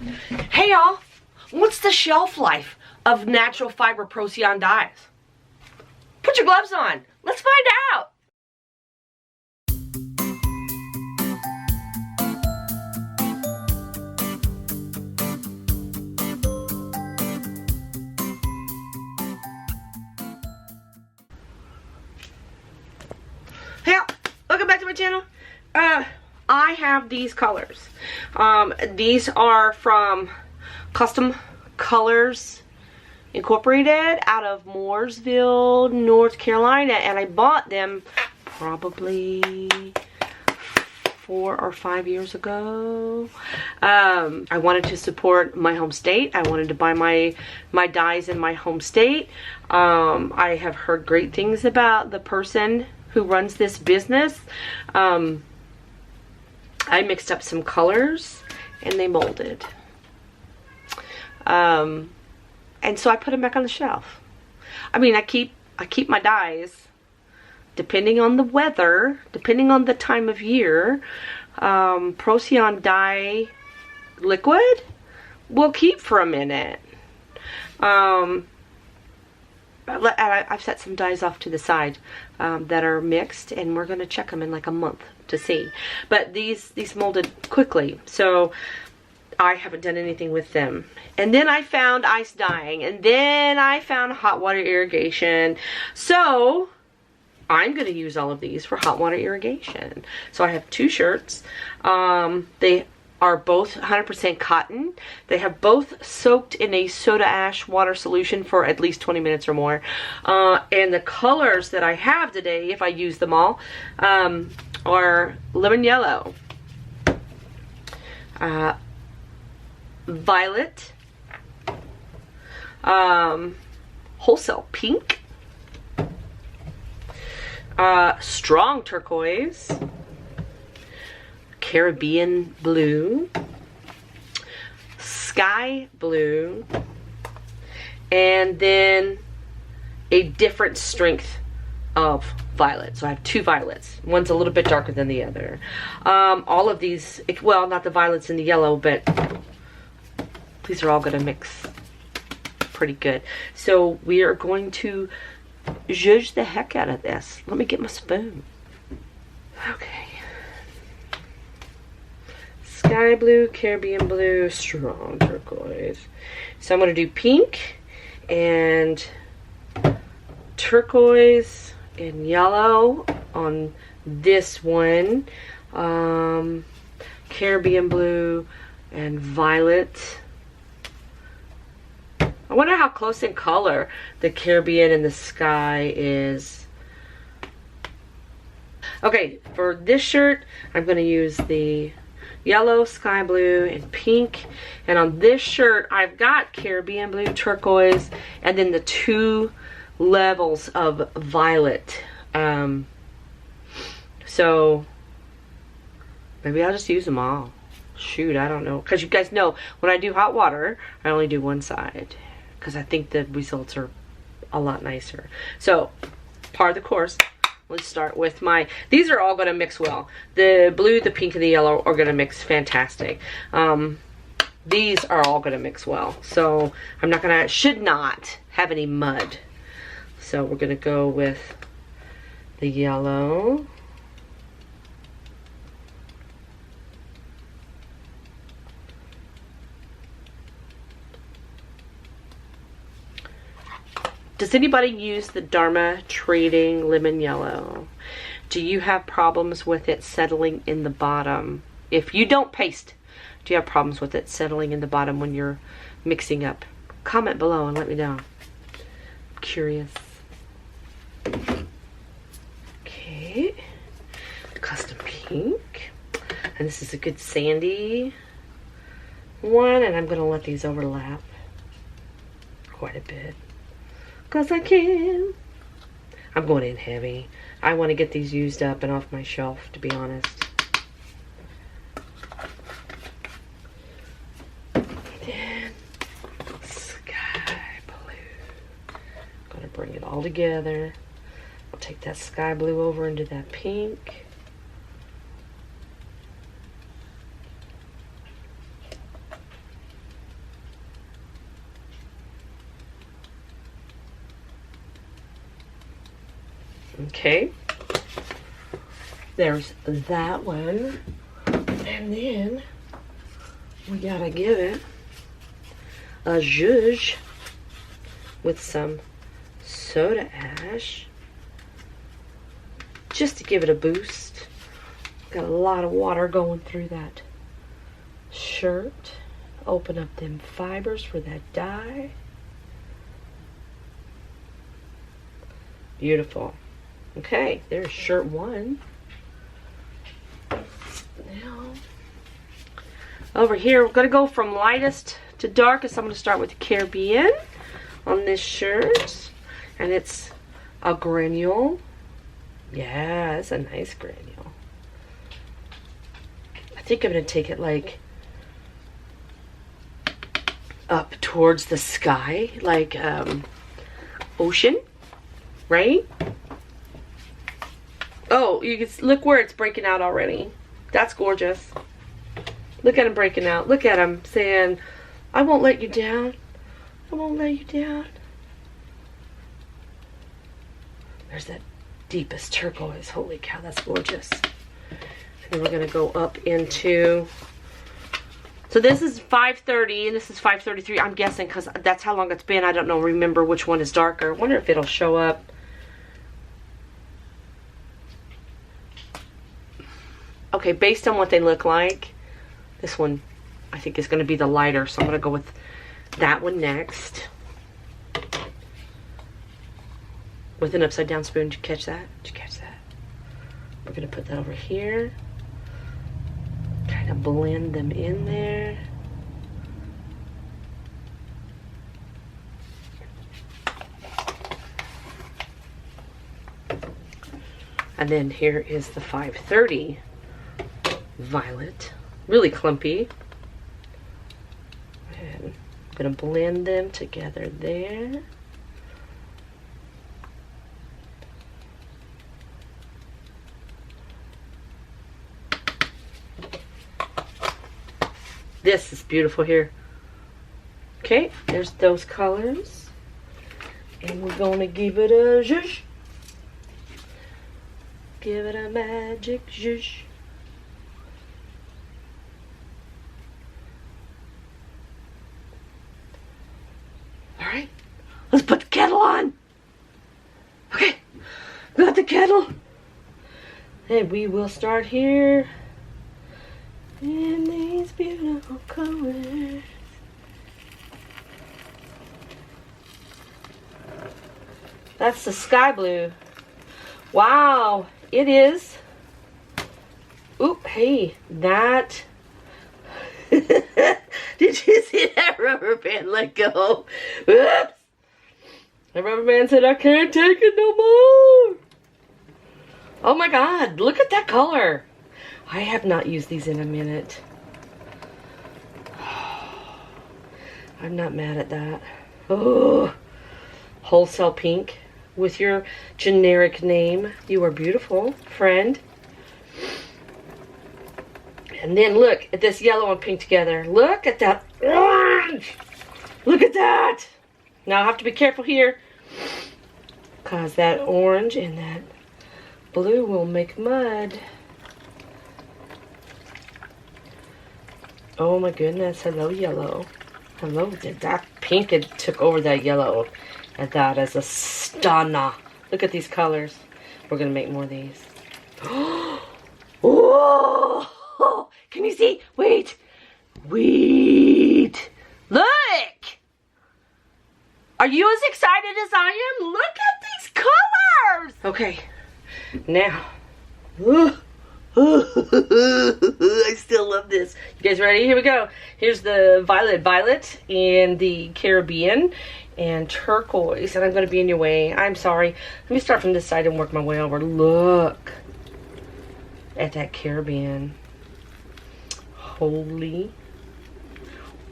Hey y'all, what's the shelf life of natural fiber Procion dyes? Put your gloves on. Let's find out. Hey y'all, welcome back to my channel. I have these colors. These are from Custom Colors Incorporated out of Mooresville, North Carolina, and I bought them probably 4 or 5 years ago. I wanted to support my home state. I wanted to buy my dyes in my home state. I have heard great things about the person who runs this business. I mixed up some colors and they molded. And so I put them back on the shelf. I mean, I keep my dyes depending on the weather, depending on the time of year. Procion dye liquid will keep for a minute. I've set some dyes off to the side that are mixed, and we're going to check them in like a month to see. But these molded quickly, so I haven't done anything with them. And then I found ice dyeing, and then I found hot water irrigation. So I'm going to use all of these for hot water irrigation. So I have 2 shirts. They are both 100% cotton. They have both soaked in a soda ash water solution for at least 20 minutes or more. And the colors that I have today, if I use them all, are lemon yellow, violet, wholesale pink, strong turquoise, Caribbean blue, sky blue, and then a different strength of violet. So I have 2 violets. One's a little bit darker than the other. All of these, well, not the violets and the yellow, but these are all going to mix pretty good. So we are going to zhuzh the heck out of this. Let me get my spoon. Okay. Sky blue, Caribbean blue, strong turquoise. So I'm going to do pink and turquoise and yellow on this one. Caribbean blue and violet. I wonder how close in color the Caribbean and the sky is. Okay, for this shirt, I'm going to use the yellow, sky blue, and pink. And on this shirt, I've got Caribbean blue, turquoise, and then the 2 levels of violet. So maybe I'll just use them all. Shoot, I don't know. Because you guys know, when I do hot water, I only do one side. Because I think the results are a lot nicer. So, part of the course. Let's start with these are all going to mix well. The blue, the pink, and the yellow are going to mix fantastic. These are all going to mix well. So I'm not going to, should not have any mud. So we're going to go with the yellow. Does anybody use the Dharma Trading Lemon Yellow? Do you have problems with it settling in the bottom? If you don't paste, do you have problems with it settling in the bottom when you're mixing up? Comment below and let me know. I'm curious. Okay. Custom pink. And this is a good sandy one, and I'm going to let these overlap quite a bit. Because I can. I'm going in heavy. I want to get these used up and off my shelf, to be honest. Then sky blue. I'm going to bring it all together. I'll take that sky blue over into that pink. Okay. There's that one. And then we gotta give it a zhuzh with some soda ash just to give it a boost. Got a lot of water going through that shirt. Open up them fibers for that dye. Beautiful. Okay, there's shirt one. Now, over here, we're going to go from lightest to darkest. I'm going to start with the Caribbean on this shirt. And it's a granule. Yeah, it's a nice granule. I think I'm going to take it like up towards the sky, like ocean, right? Oh, you can look where it's breaking out already. That's gorgeous. Look at him breaking out. Look at him saying, I won't let you down. I won't let you down. There's that deepest turquoise. Holy cow, that's gorgeous. And then we're going to go up into... So this is 530 and this is 533. I'm guessing because that's how long it's been. I don't know. Remember which one is darker. I wonder if it'll show up. Okay, based on what they look like, this one I think is going to be the lighter. So I'm going to go with that one next. With an upside down spoon. Did you catch that? Did you catch that? We're going to put that over here. Kind of blend them in there. And then here is the 530 violet. Really clumpy. And I'm going to blend them together there. This is beautiful here. Okay, there's those colors. And we're going to give it a zhuzh. Give it a magic zhuzh. Alright, let's put the kettle on. Okay, got the kettle. And we will start here. In these beautiful colors. That's the sky blue. Wow, it is. Oop, hey, that. Did you see that rubber band let go? Whoops. The rubber band said, I can't take it no more. Oh my God, look at that color. I have not used these in a minute. I'm not mad at that. Oh, wholesale pink with your generic name. You are beautiful, friend. And then look at this yellow and pink together. Look at that orange. Look at that. Now I have to be careful here, because that orange and that blue will make mud. Oh my goodness, hello yellow. Hello, that pink had took over that yellow. And that is a stunner. Look at these colors. We're gonna make more of these. Whoa! Can you see? Wait! Wait! Look! Are you as excited as I am? Look at these colors! Okay, now. I still love this. You guys ready? Here we go. Here's the violet in the Caribbean and turquoise. And I'm going to be in your way. I'm sorry. Let me start from this side and work my way over. Look at that Caribbean. Holy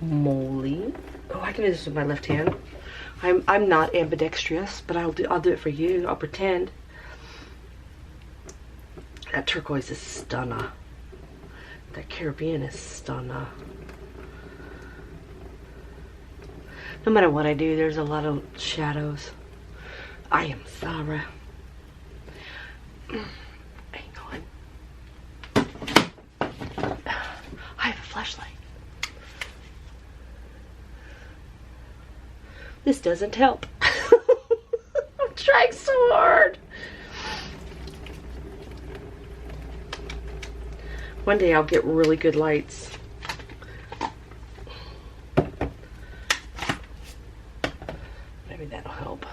moly. Oh, I can do this with my left hand. I'm not ambidextrous, but I'll do it for you. I'll pretend. That turquoise is stunner. That Caribbean is stunner. No matter what I do, there's a lot of shadows. I am sorry. Hang on. I have a flashlight. This doesn't help. I'm trying so hard. One day I'll get really good lights. Maybe that'll help.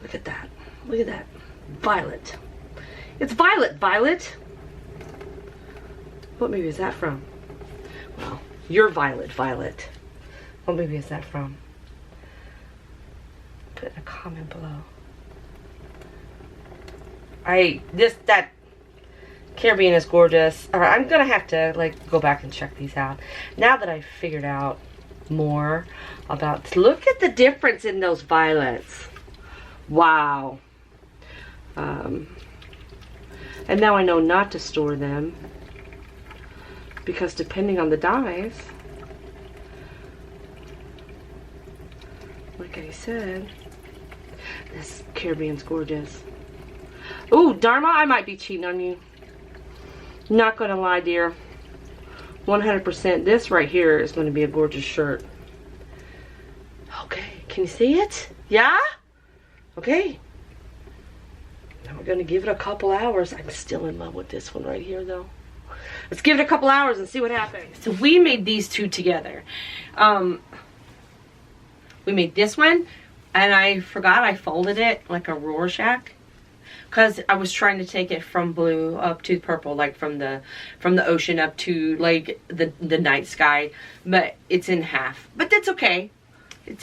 Look at that. Look at that. Violet. It's violet, Violet. What movie is that from? Well, you're Violet, Violet. What movie is that from? Put a comment below. That Caribbean is gorgeous. Alright, I'm gonna have to like go back and check these out. Now that I've figured out more about, look at the difference in those violets. Wow. And now I know not to store them, because depending on the dyes, like I said, this Caribbean's gorgeous. Ooh, Dharma, I might be cheating on you. Not gonna lie, dear. 100%. This right here is going to be a gorgeous shirt. Okay, can you see it? Yeah? Okay. Now we're going to give it a couple hours. I'm still in love with this one right here, though. Let's give it a couple hours and see what happens. So we made these two together. We made this one, and I forgot I folded it like a Rorschach, because I was trying to take it from blue up to purple, like from the ocean up to like the night sky, but it's in half. But that's okay.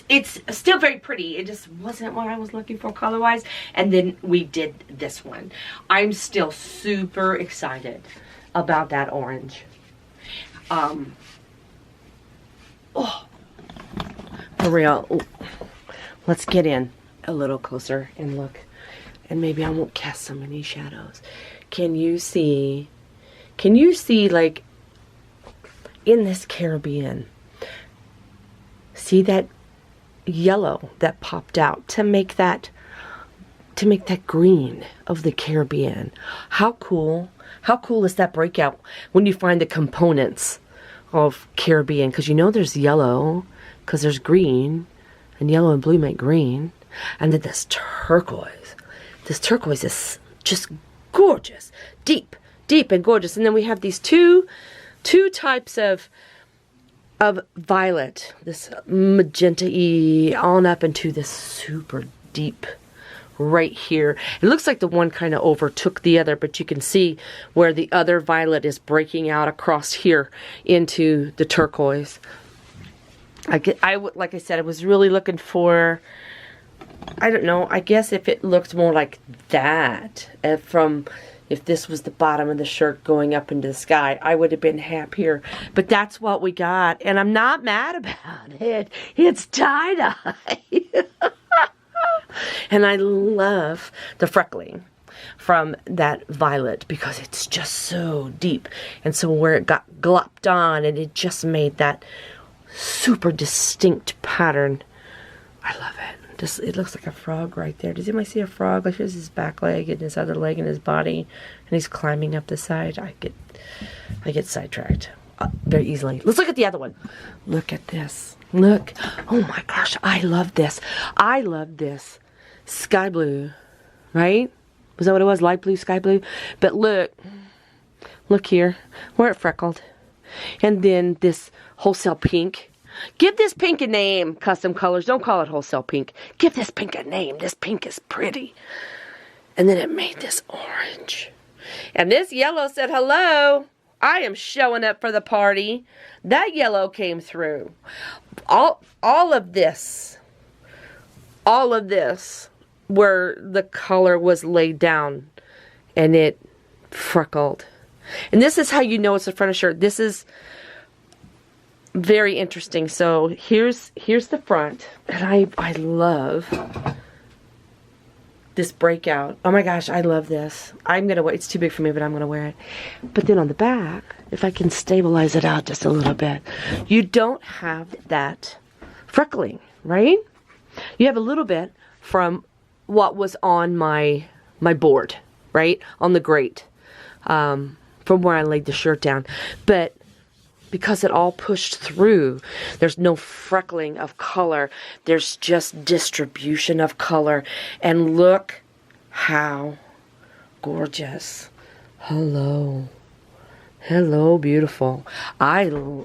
It's still very pretty. It just wasn't what I was looking for color-wise. And then we did this one. I'm still super excited about that orange. Oh, for real. Ooh. Let's get in a little closer and look. And maybe I won't cast so many shadows. Can you see like in this Caribbean, see that yellow that popped out to make that green of the Caribbean? How cool is that breakout when you find the components of Caribbean? Because you know there's yellow, because there's green, and yellow and blue make green, and then this turquoise is just gorgeous, deep and gorgeous. And then we have these two types of violet, this magenta-y on up into this super deep right here. It looks like the one kind of overtook the other, but you can see where the other violet is breaking out across here into the turquoise. Like I said, I was really looking for, I don't know, I guess if it looked more like that, if this was the bottom of the shirt going up into the sky, I would have been happier. But that's what we got, and I'm not mad about it. It's tie-dye. And I love the freckling from that violet because it's just so deep. And so where it got glopped on, and it just made that super distinct pattern. I love it. It looks like a frog right there. Does anybody see a frog? Like here's his back leg and his other leg and his body, and he's climbing up the side. I get sidetracked very easily. Let's look at the other one. Look at this. Look. Oh my gosh, I love this. I love this. Sky blue, right? Was that what it was? Light blue, sky blue. But look here, where it freckled, and then this wholesale pink. Give this pink a name, Custom Colors. Don't call it wholesale pink. Give this pink a name. This pink is pretty. And then it made this orange. And this yellow said, hello, I am showing up for the party. That yellow came through. All of this, where the color was laid down and it freckled. And this is how you know it's a front of shirt. This is very interesting. So here's the front, and I love this breakout. Oh my gosh, I love this. I'm gonna wear, it's too big for me, but I'm gonna wear it. But then on the back, if I can stabilize it out just a little bit, you don't have that freckling, right? You have a little bit from what was on my board, right? On the grate. From where I laid the shirt down. But because it all pushed through, there's no freckling of color. There's just distribution of color. And look how gorgeous. Hello. Hello, beautiful. I love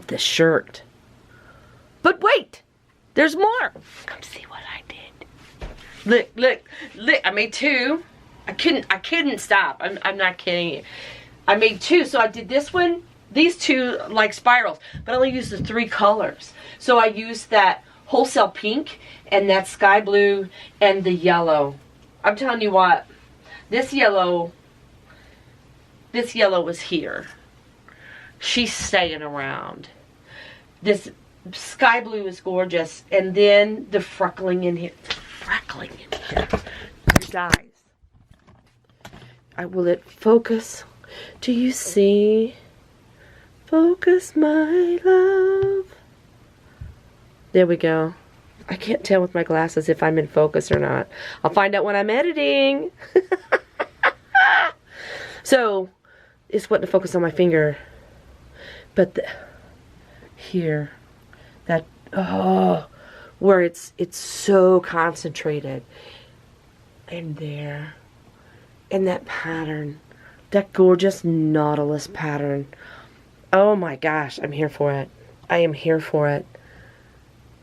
this shirt. But wait, there's more. Come see what I did. Look. I made 2. I couldn't stop. I'm not kidding you. I made 2, so I did this one, these 2 like spirals, but I only used the 3 colors. So I used that wholesale pink and that sky blue and the yellow. I'm telling you what, this yellow was here. She's staying around. This sky blue is gorgeous, and then the freckling in here. You guys. Will it focus? Do you see? Focus, my love. There we go. I can't tell with my glasses if I'm in focus or not. I'll find out when I'm editing. So, it's what to focus on my finger. But here, that, where it's so concentrated. And there. And that pattern, that gorgeous nautilus pattern. Oh my gosh, I'm here for it. I am here for it.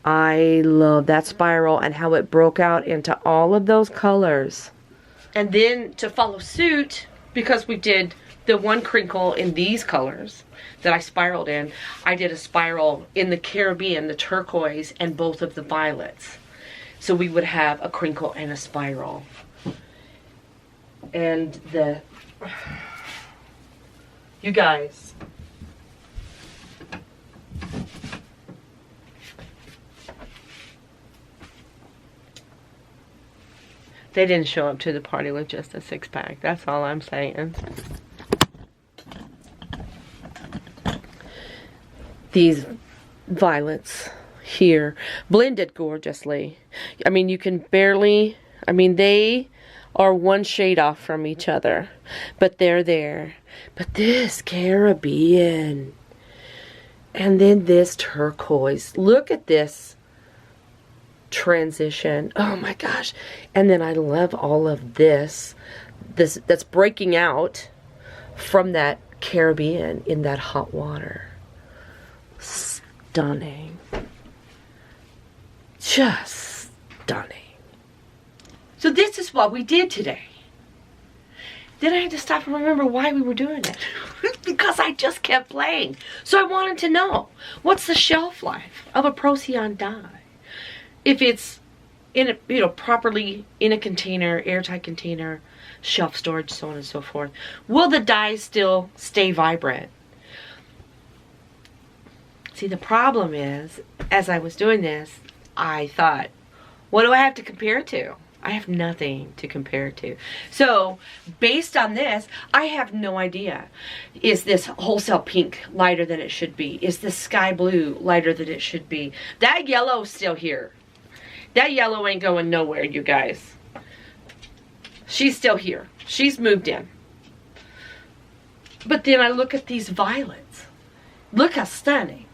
I love that spiral and how it broke out into all of those colors. And then to follow suit, because we did the one crinkle in these colors that I spiraled in, I did a spiral in the Caribbean, the turquoise, and both of the violets. So we would have a crinkle and a spiral. And you guys, they didn't show up to the party with just a 6-pack. That's all I'm saying. These violets here blended gorgeously. I mean, you can barely, they are one shade off from each other, but they're there. But this Caribbean, and then this turquoise. Look at this transition. Oh my gosh. And then I love all of this that's breaking out from that Caribbean in that hot water. Stunning. Just stunning. So this is what we did today. Then I had to stop and remember why we were doing it. Because I just kept playing. So I wanted to know, what's the shelf life of a Procion die? If it's in a, properly in a container, airtight container, shelf storage, so on and so forth. Will the dye still stay vibrant? See, the problem is, as I was doing this, I thought, what do I have to compare it to? I have nothing to compare it to. So, based on this, I have no idea. Is this wholesale pink lighter than it should be? Is this sky blue lighter than it should be? That yellow's still here. That yellow ain't going nowhere, you guys. She's still here. She's moved in. But then I look at these violets. Look how stunning.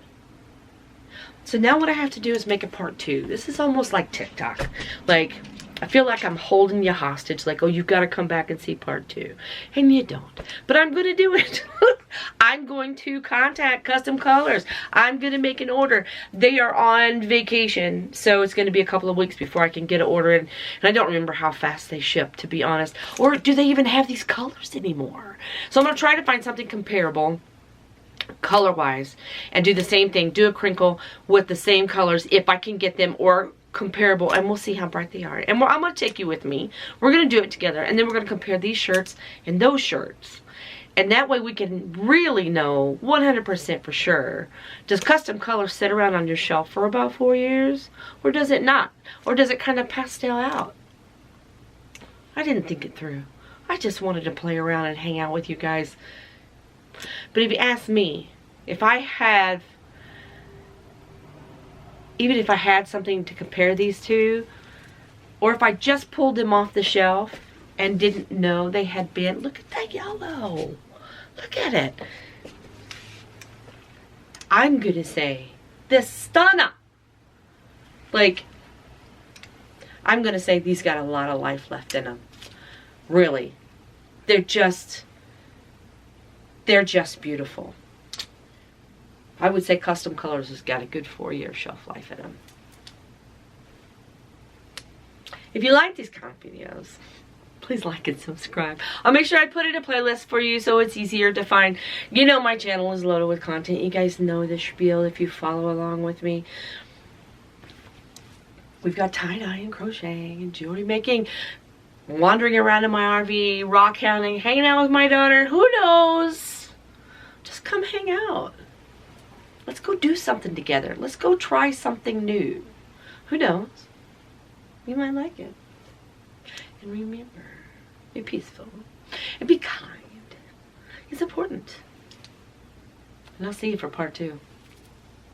So now what I have to do is make a part 2. This is almost like TikTok. Like, I feel like I'm holding you hostage, like, oh, you've got to come back and see part 2. And you don't. But I'm going to do it. I'm going to contact Custom Colors. I'm going to make an order. They are on vacation, so it's going to be a couple of weeks before I can get an order in. And I don't remember how fast they ship, to be honest. Or do they even have these colors anymore? So I'm going to try to find something comparable, color-wise, and do the same thing. Do a crinkle with the same colors if I can get them, or comparable, and we'll see how bright they are. And I'm going to take you with me. We're going to do it together, and then we're going to compare these shirts and those shirts. And that way we can really know 100% for sure. Does Custom Colors sit around on your shelf for about 4 years? Or does it not? Or does it kind of pastel out? I didn't think it through. I just wanted to play around and hang out with you guys. But if you ask me, if I have even if I had something to compare these to, or if I just pulled them off the shelf and didn't know they had been, look at that yellow. Look at it. I'm gonna say this stunner. Like, I'm gonna say these got a lot of life left in them. Really. They're just beautiful. I would say Custom Colors has got a good 4-year shelf life in them. If you like these kind of videos, please like and subscribe. I'll make sure I put in a playlist for you so it's easier to find. You know my channel is loaded with content. You guys know the spiel if you follow along with me. We've got tie-dye and crocheting and jewelry making, wandering around in my RV, rock hounding, hanging out with my daughter. Who knows? Just come hang out. Let's go do something together. Let's go try something new. Who knows? You might like it. And remember, be peaceful and be kind. It's important. And I'll see you for part 2.